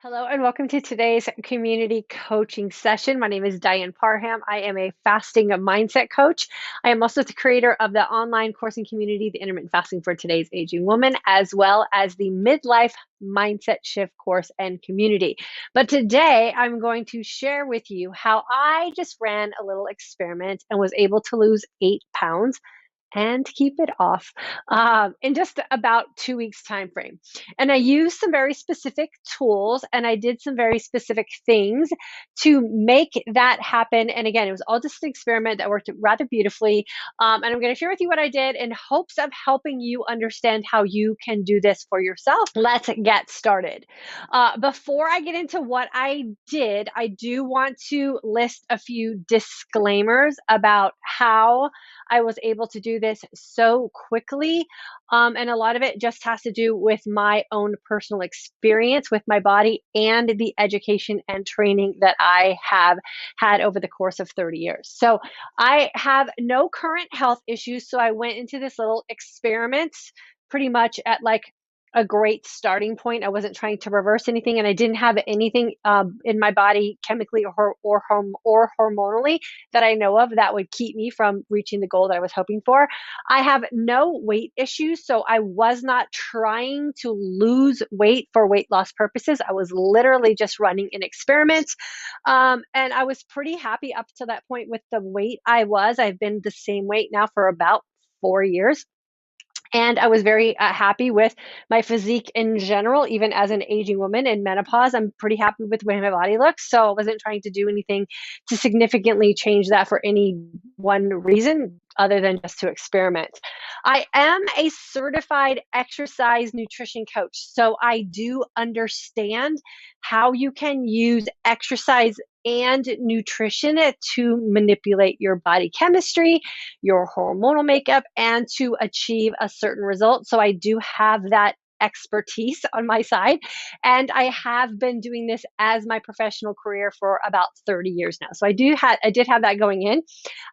Hello and welcome to today's community coaching session. My name is DYANN Parham. I am a fasting mindset coach. I am also the creator of the online course and community, the Intermittent Fasting for Today's Aging Woman, as well as the Midlife Mindset Shift course and community. But today I'm going to share with you how I just ran a little experiment and was able to lose 8 pounds and keep it off in just about 2 weeks time frame. And I used some very specific tools and I did some very specific things to make that happen. And again, it was all just an experiment that worked rather beautifully. And I'm going to share with you what I did in hopes of helping you understand how you can do this for yourself. Let's get started. Before I get into what I did, I do want to list a few disclaimers about how I was able to do this so quickly. And a lot of it just has to do with my own personal experience with my body and the education and training that I have had over the course of 30 years. So I have no current health issues. So I went into this little experiment pretty much at like a great starting point. I wasn't trying to reverse anything, and I didn't have anything in my body chemically or hormonally that I know of that would keep me from reaching the goal that I was hoping for. I have no weight issues, so I was not trying to lose weight for weight loss purposes. I was literally just running an experiment. And I was pretty happy up to that point with the weight I was. I've been the same weight now for about 4 years. And I was very happy with my physique in general, even as an aging woman in menopause. I'm pretty happy with the way my body looks. So I wasn't trying to do anything to significantly change that for any one reason other than just to experiment. I am a certified exercise nutrition coach. So I do understand how you can use exercise and nutrition to manipulate your body chemistry, your hormonal makeup, and to achieve a certain result. So I do have that expertise on my side, and I have been doing this as my professional career for about 30 years now. So I did have that going in.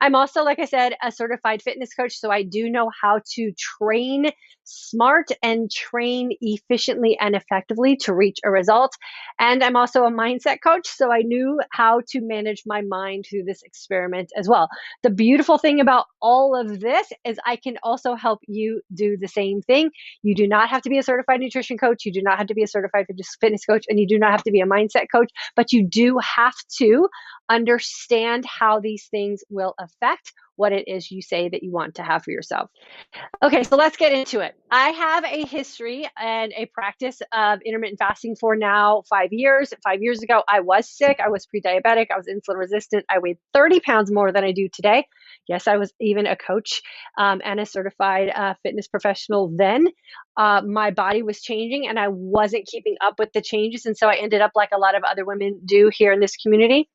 I'm also, like I said, a certified fitness coach, so I do know how to train smart and train efficiently and effectively to reach a result. And I'm also a mindset coach, so I knew how to manage my mind through this experiment as well. The beautiful thing about all of this is I can also help you do the same thing. You do not have to be a certified nutrition coach. You do not have to be a certified fitness coach, and you do not have to be a mindset coach, but you do have to understand how these things will affect what it is you say that you want to have for yourself. Okay, so let's get into it. I have a history and a practice of intermittent fasting for now 5 years. 5 years ago, I was sick. I was pre-diabetic. I was insulin resistant. I weighed 30 pounds more than I do today. Yes, I was even a coach and a certified fitness professional then. My body was changing and I wasn't keeping up with the changes. And so I ended up like a lot of other women do here in this community,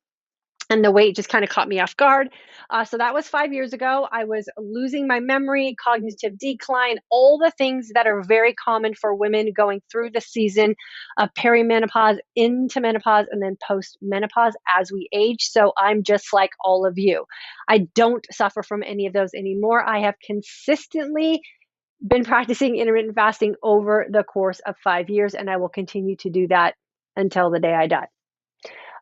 and the weight just kind of caught me off guard. So that was 5 years ago. I was losing my memory, cognitive decline, all the things that are very common for women going through the season of perimenopause into menopause and then post-menopause as we age. So I'm just like all of you. I don't suffer from any of those anymore. I have consistently been practicing intermittent fasting over the course of 5 years, and I will continue to do that until the day I die.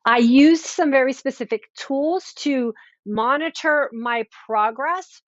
I used some very specific tools to monitor my progress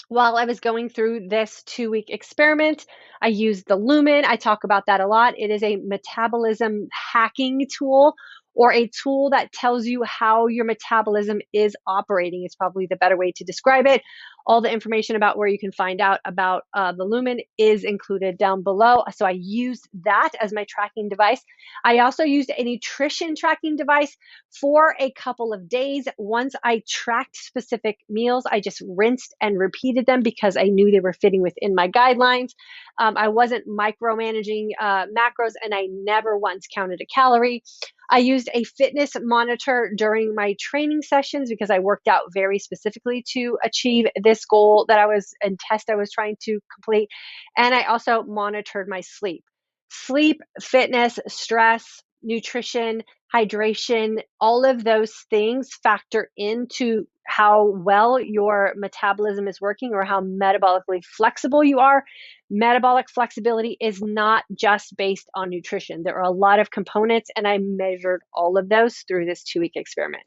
while I was going through this 2 week experiment. I used the Lumen. I talk about that a lot. It is a metabolism hacking tool, or a tool that tells you how your metabolism is operating, is probably the better way to describe it. All the information about where you can find out about the Lumen is included down below. So I used that as my tracking device. I also used a nutrition tracking device for a couple of days. Once I tracked specific meals, I just rinsed and repeated them because I knew they were fitting within my guidelines. I wasn't micromanaging macros, and I never once counted a calorie. I used a fitness monitor during my training sessions because I worked out very specifically to achieve this goal that I was and test I was trying to complete. And I also monitored my sleep. Sleep, fitness, stress, nutrition, hydration, all of those things factor into how well your metabolism is working or how metabolically flexible you are. Metabolic flexibility is not just based on nutrition. There are a lot of components, and I measured all of those through this 2-week experiment.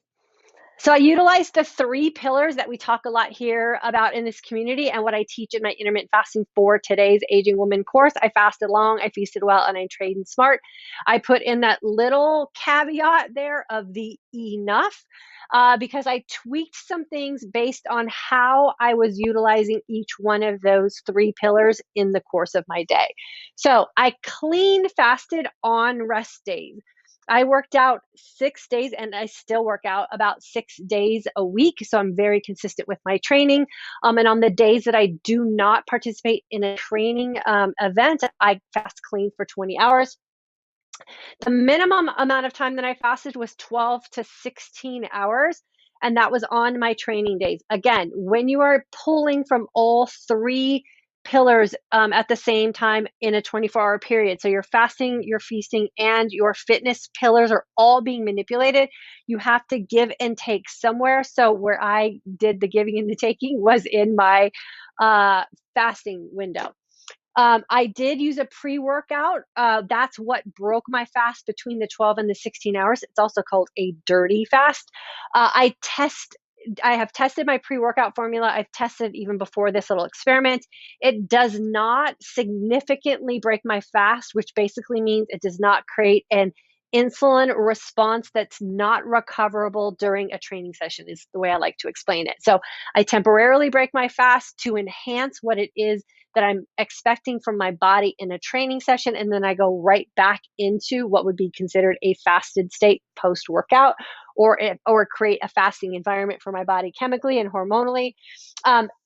So I utilized the 3 pillars that we talk a lot here about in this community and what I teach in my intermittent fasting for today's Aging Woman course. I fasted long, I feasted well, and I trained smart. I put in that little caveat there of the enough because I tweaked some things based on how I was utilizing each one of those 3 pillars in the course of my day. So I clean fasted on rest days. I worked out 6 days and I still work out about 6 days a week. So I'm very consistent with my training. And on the days that I do not participate in a training event, I fast clean for 20 hours. The minimum amount of time that I fasted was 12 to 16 hours. And that was on my training days. Again, when you are pulling from all 3 pillars at the same time in a 24-hour period. So your fasting, your feasting, and your fitness pillars are all being manipulated. You have to give and take somewhere. So where I did the giving and the taking was in my fasting window. I did use a pre-workout. That's what broke my fast between the 12 and the 16 hours. It's also called a dirty fast. I have tested my pre-workout formula. I've tested even before this little experiment. It does not significantly break my fast, which basically means it does not create an insulin response that's not recoverable during a training session, is the way I like to explain it. So I temporarily break my fast to enhance what it is that I'm expecting from my body in a training session. And then I go right back into what would be considered a fasted state post-workout, or create a fasting environment for my body chemically and hormonally.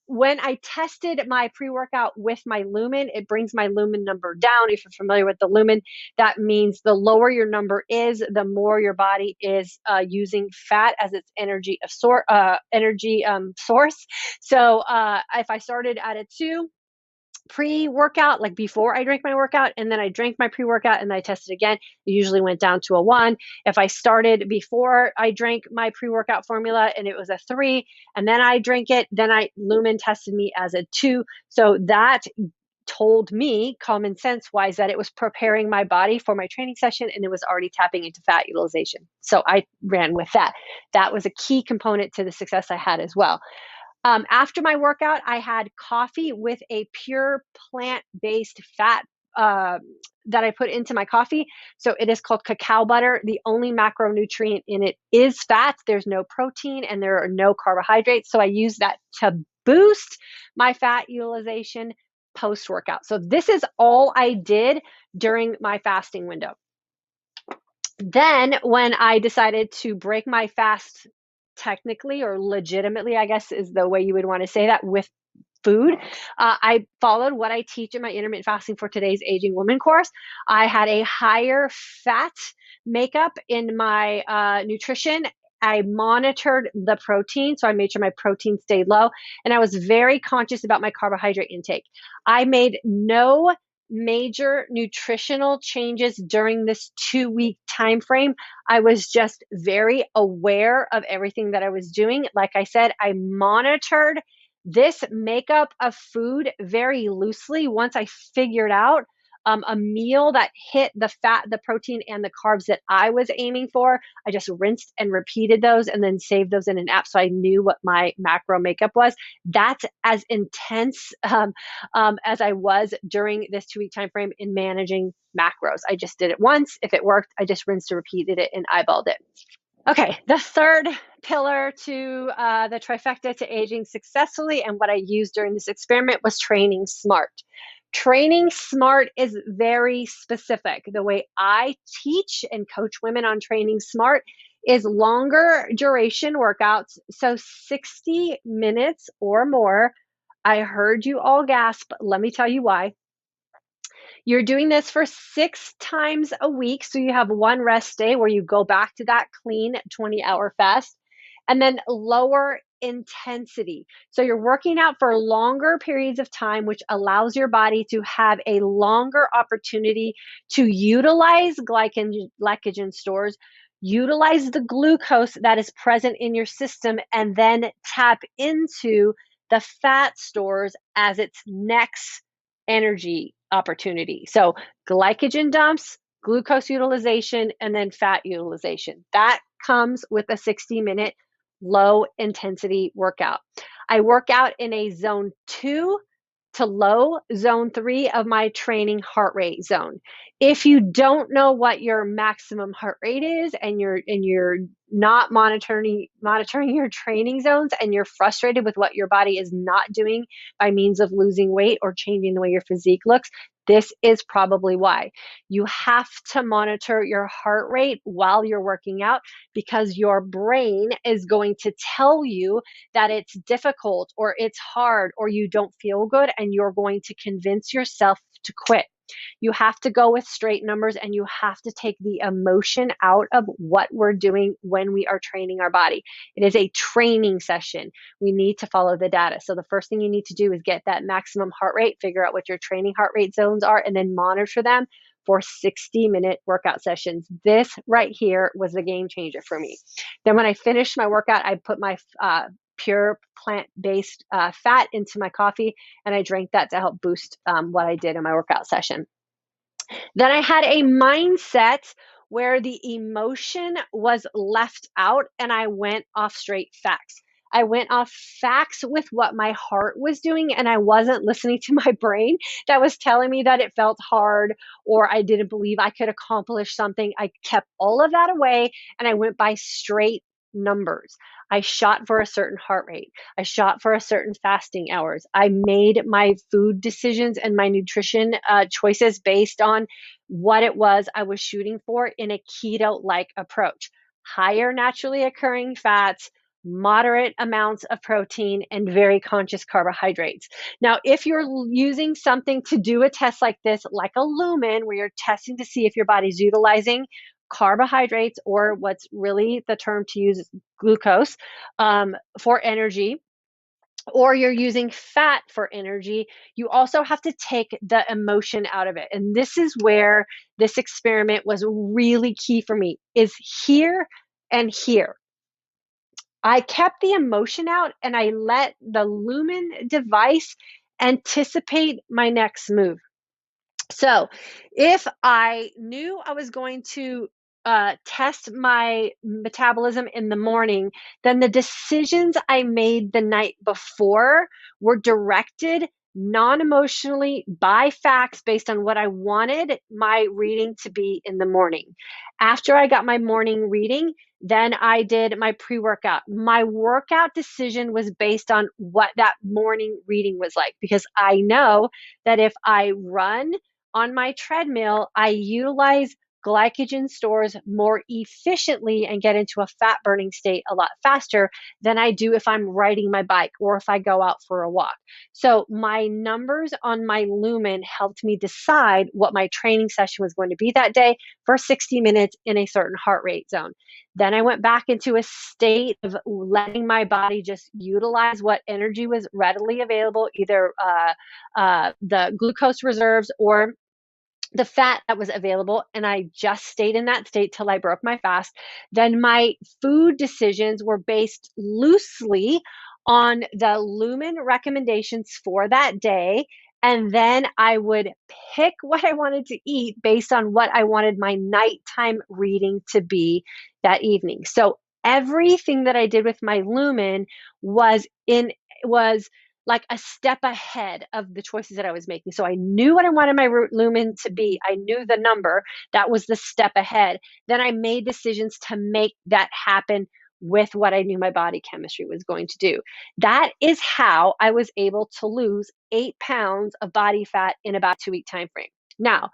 When I tested my pre-workout with my Lumen, it brings my Lumen number down. If you're familiar with the Lumen, that means the lower your number is, the more your body is using fat as its energy source. So if I started at a 2, pre-workout, like before I drank my workout, and then I drank my pre-workout and I tested again, it usually went down to a 1. If I started before I drank my pre-workout formula and it was a 3, and then I drank it, then Lumen tested me as a 2. So that told me, common sense wise, that it was preparing my body for my training session and it was already tapping into fat utilization. So I ran with that. That was a key component to the success I had as well. After my workout, I had coffee with a pure plant-based fat that I put into my coffee. So it is called cacao butter. The only macronutrient in it is fat. There's no protein and there are no carbohydrates. So I use that to boost my fat utilization post-workout. So this is all I did during my fasting window. Then when I decided to break my fast technically or legitimately, I guess is the way you would want to say that, with food, I followed what I teach in my intermittent fasting for today's Aging Woman course. I had a higher fat makeup in my nutrition. I monitored the protein, so I made sure my protein stayed low, and I was very conscious about my carbohydrate intake. I made no major nutritional changes during this 2-week time frame. I was just very aware of everything that I was doing. Like I said, I monitored this makeup of food very loosely. Once I figured out a meal that hit the fat, the protein, and the carbs that I was aiming for, I just rinsed and repeated those and then saved those in an app so I knew what my macro makeup was. That's as intense as I was during this 2-week time frame in managing macros. I just did it once. If it worked, I just rinsed and repeated it and eyeballed it. Okay, the third pillar to the trifecta to aging successfully, and what I used during this experiment, was training smart. Training smart is very specific. The way I teach and coach women on training smart is longer duration workouts, so 60 minutes or more. I heard you all gasp. Let me tell you why. You're doing this for 6 times a week. So you have 1 rest day where you go back to that clean 20-hour fast, and then lower intensity. So you're working out for longer periods of time, which allows your body to have a longer opportunity to utilize glycogen stores utilize the glucose that is present in your system, and then tap into the fat stores as its next energy opportunity. So glycogen dumps, glucose utilization, and then fat utilization. That comes with a 60-minute low intensity workout. I work out in a zone 2 to low zone 3 of my training heart rate zone. If you don't know what your maximum heart rate is, and you're not monitoring your training zones, and you're frustrated with what your body is not doing by means of losing weight or changing the way your physique looks, this is probably why. You have to monitor your heart rate while you're working out, because your brain is going to tell you that it's difficult or it's hard or you don't feel good, and you're going to convince yourself to quit. You have to go with straight numbers, and you have to take the emotion out of what we're doing when we are training our body. It is a training session. We need to follow the data. So the first thing you need to do is get that maximum heart rate, figure out what your training heart rate zones are, and then monitor them for 60-minute workout sessions. This right here was the game changer for me. Then when I finished my workout, I put my pure plant-based fat into my coffee, and I drank that to help boost what I did in my workout session. Then I had a mindset where the emotion was left out, and I went off straight facts. I went off facts with what my heart was doing, and I wasn't listening to my brain that was telling me that it felt hard or I didn't believe I could accomplish something. I kept all of that away, and I went by straight numbers. I shot for a certain heart rate. I shot for a certain fasting hours. I made my food decisions and my nutrition choices based on what it was I was shooting for in a keto-like approach. Higher naturally occurring fats, moderate amounts of protein, and very conscious carbohydrates. Now, if you're using something to do a test like this, like a Lumen, where you're testing to see if your body's utilizing carbohydrates, or what's really the term to use, glucose, for energy, or you're using fat for energy, you also have to take the emotion out of it. And this is where this experiment was really key for me, is here and here. I kept the emotion out, and I let the Lumen device anticipate my next move. So if I knew I was going to test my metabolism in the morning, then the decisions I made the night before were directed non-emotionally by facts based on what I wanted my reading to be in the morning. After I got my morning reading, then I did my pre-workout. My workout decision was based on what that morning reading was like, because I know that if I run on my treadmill, I utilize glycogen stores more efficiently and get into a fat burning state a lot faster than I do if I'm riding my bike or if I go out for a walk. So my numbers on my Lumen helped me decide what my training session was going to be that day for 60 minutes in a certain heart rate zone. Then I went back into a state of letting my body just utilize what energy was readily available, either the glucose reserves or the fat that was available, and I just stayed in that state till I broke my fast. Then my food decisions were based loosely on the Lumen recommendations for that day, and then I would pick what I wanted to eat based on what I wanted my nighttime reading to be that evening. So everything that I did with my Lumen was like a step ahead of the choices that I was making. So I knew what I wanted my Lumen to be. I knew the number. That was the step ahead. Then I made decisions to make that happen with what I knew my body chemistry was going to do. That is how I was able to lose 8 pounds of body fat in about a 2-week time frame. Now,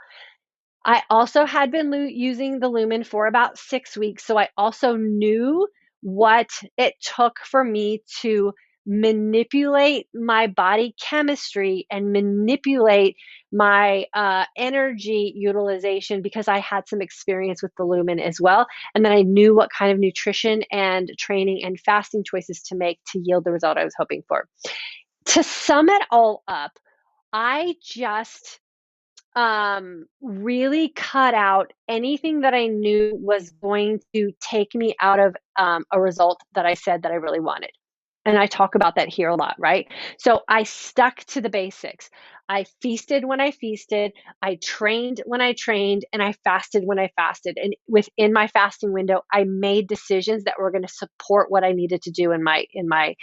I also had been using the Lumen for about 6 weeks, so I also knew what it took for me to manipulate my body chemistry and manipulate my energy utilization, because I had some experience with the Lumen as well. And then I knew what kind of nutrition and training and fasting choices to make to yield the result I was hoping for. To sum it all up, I just really cut out anything that I knew was going to take me out of a result that I said that I really wanted. And I talk about that here a lot, right? So I stuck to the basics. I feasted when I feasted, I trained when I trained, and I fasted when I fasted. And within my fasting window, I made decisions that were going to support what I needed to do in my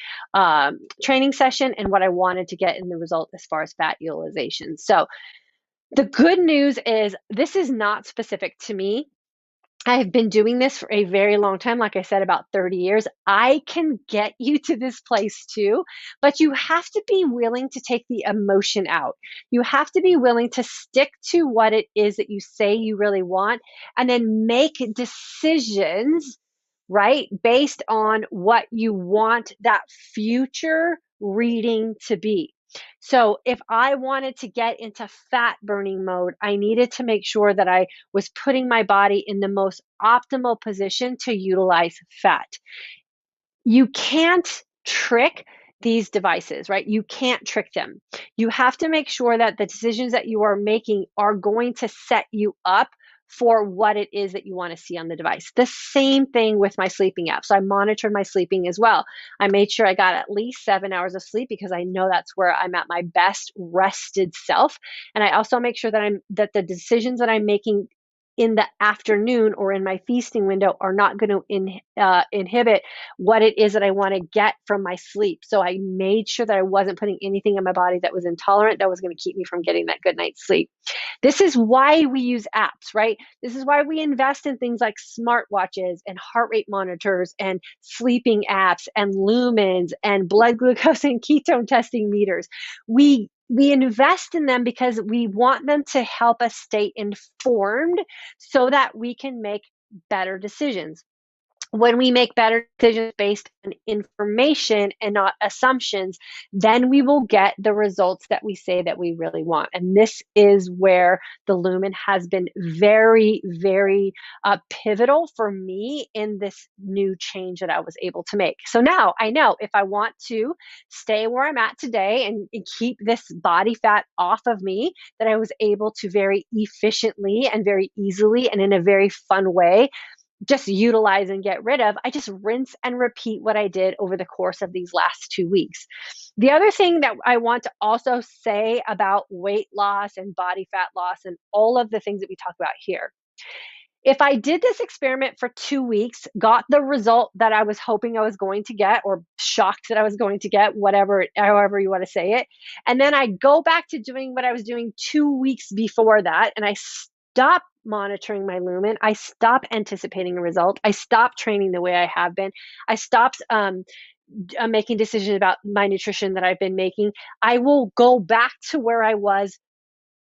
training session and what I wanted to get in the result as far as fat utilization. So the good news is this is not specific to me. I have been doing this for a very long time, like I said, about 30 years. I can get you to this place too, but you have to be willing to take the emotion out. You have to be willing to stick to what it is that you say you really want and then make decisions, right, based on what you want that future reading to be. So if I wanted to get into fat burning mode, I needed to make sure that I was putting my body in the most optimal position to utilize fat. You can't trick these devices, right? You can't trick them. You have to make sure that the decisions that you are making are going to set you up for what it is that you want to see on the device. The same thing with my sleeping app. So I monitored my sleeping as well. I made sure I got at least 7 hours of sleep because I know that's where I'm at my best rested self. And I also make sure that the decisions that I'm making in the afternoon or in my feasting window are not going to inhibit what it is that I want to get from my sleep. So I made sure that I wasn't putting anything in my body that was intolerant, that was going to keep me from getting that good night's sleep. This is why we use apps, right? This is why we invest in things like smartwatches and heart rate monitors and sleeping apps and lumens and blood glucose and ketone testing meters. We invest in them because we want them to help us stay informed so that we can make better decisions. When we make better decisions based on information and not assumptions, then we will get the results that we say that we really want. And this is where the Lumen has been very, very pivotal for me in this new change that I was able to make. So now I know if I want to stay where I'm at today and keep this body fat off of me, that I was able to very efficiently and very easily and in a very fun way just utilize and get rid of. I just rinse and repeat what I did over the course of these last 2 weeks. The other thing that I want to also say about weight loss and body fat loss and all of the things that we talk about here. If I did this experiment for 2 weeks, got the result that I was hoping I was going to get, or shocked that I was going to get, whatever, however you want to say it, and then I go back to doing what I was doing 2 weeks before that, and I stop monitoring my Lumen, I stop anticipating a result, I stop training the way I have been, I stopped making decisions about my nutrition that I've been making, I will go back to where I was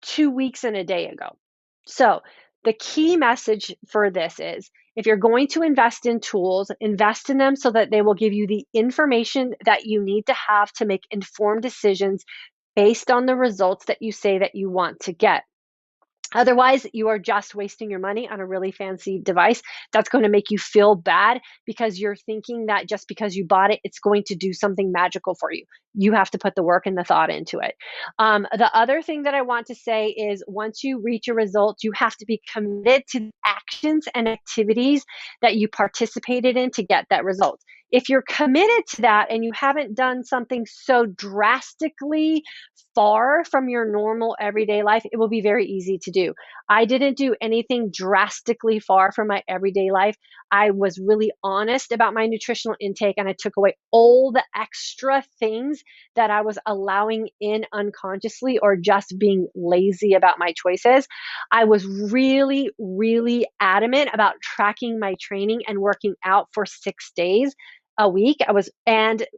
2 weeks and a day ago. So the key message for this is if you're going to invest in tools, invest in them so that they will give you the information that you need to have to make informed decisions based on the results that you say that you want to get. Otherwise, you are just wasting your money on a really fancy device that's going to make you feel bad because you're thinking that just because you bought it, it's going to do something magical for you. You have to put the work and the thought into it. The other thing that I want to say is once you reach your results, you have to be committed to the actions and activities that you participated in to get that result. If you're committed to that and you haven't done something so drastically far from your normal everyday life, it will be very easy to do. I didn't do anything drastically far from my everyday life. I was really honest about my nutritional intake and I took away all the extra things that I was allowing in unconsciously or just being lazy about my choices. I was really, really adamant about tracking my training and working out for 6 days a week. I was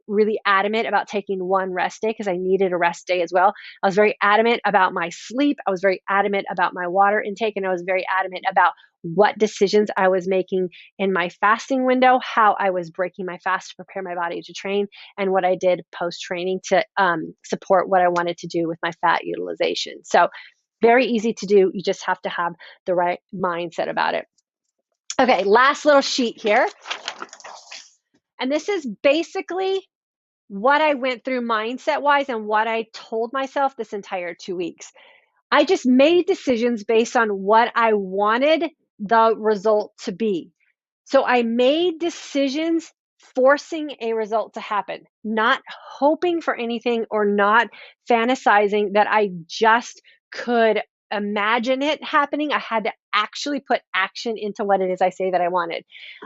really adamant about taking one rest day because I needed a rest day as well. I was very adamant about my sleep. I was very adamant about my water intake, and I was very adamant about what decisions I was making in my fasting window, how I was breaking my fast to prepare my body to train, and what I did post training to support what I wanted to do with my fat utilization. So very easy to do. You just have to have the right mindset about it. Okay, last little sheet here. And this is basically what I went through mindset wise and what I told myself this entire 2 weeks. I just made decisions based on what I wanted the result to be. So I made decisions forcing a result to happen, not hoping for anything or not fantasizing that I just could imagine it happening. I had to actually put action into what it is I say that I wanted.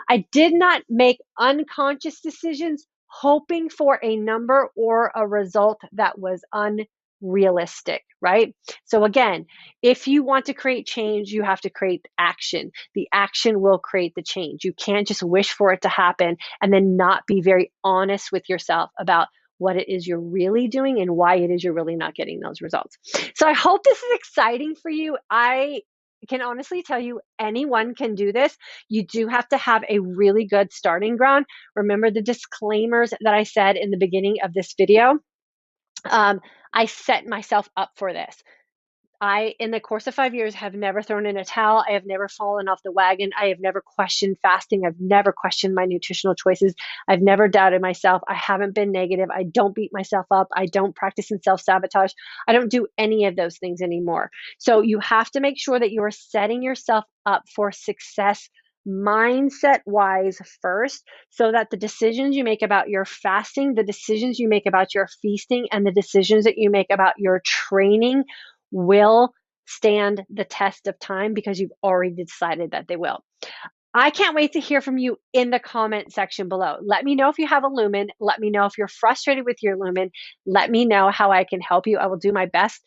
I did not make unconscious decisions hoping for a number or a result that was unrealistic, right? So again, if you want to create change, you have to create action. The action will create the change. You can't just wish for it to happen and then not be very honest with yourself about what it is you're really doing and why it is you're really not getting those results. So I hope this is exciting for you. I can honestly tell you anyone can do this. You do have to have a really good starting ground. Remember the disclaimers that I said in the beginning of this video? I set myself up for this. I, in the course of 5 years, have never thrown in a towel. I have never fallen off the wagon. I have never questioned fasting. I've never questioned my nutritional choices. I've never doubted myself. I haven't been negative. I don't beat myself up. I don't practice in self-sabotage. I don't do any of those things anymore. So you have to make sure that you are setting yourself up for success mindset wise first, so that the decisions you make about your fasting, the decisions you make about your feasting, and the decisions that you make about your training will stand the test of time because you've already decided that they will. I can't wait to hear from you in the comment section below. Let me know if you have a Lumen. Let me know if you're frustrated with your Lumen. Let me know how I can help you. I will do my best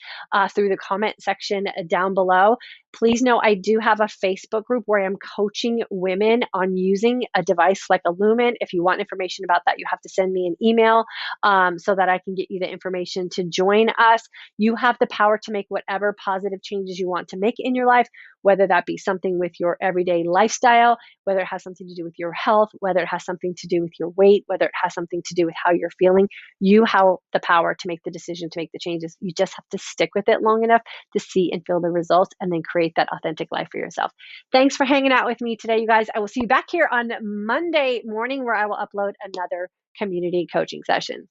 through the comment section down below. Please know I do have a Facebook group where I'm coaching women on using a device like a Lumen. If you want information about that, you have to send me an email so that I can get you the information to join us. You have the power to make whatever positive changes you want to make in your life, whether that be something with your everyday lifestyle, whether it has something to do with your health, whether it has something to do with your weight, whether it has something to do with how you're feeling. You have the power to make the decision, to make the changes. You just have to stick with it long enough to see and feel the results and then create that authentic life for yourself. Thanks for hanging out with me today, you guys. I will see you back here on Monday morning where I will upload another community coaching session.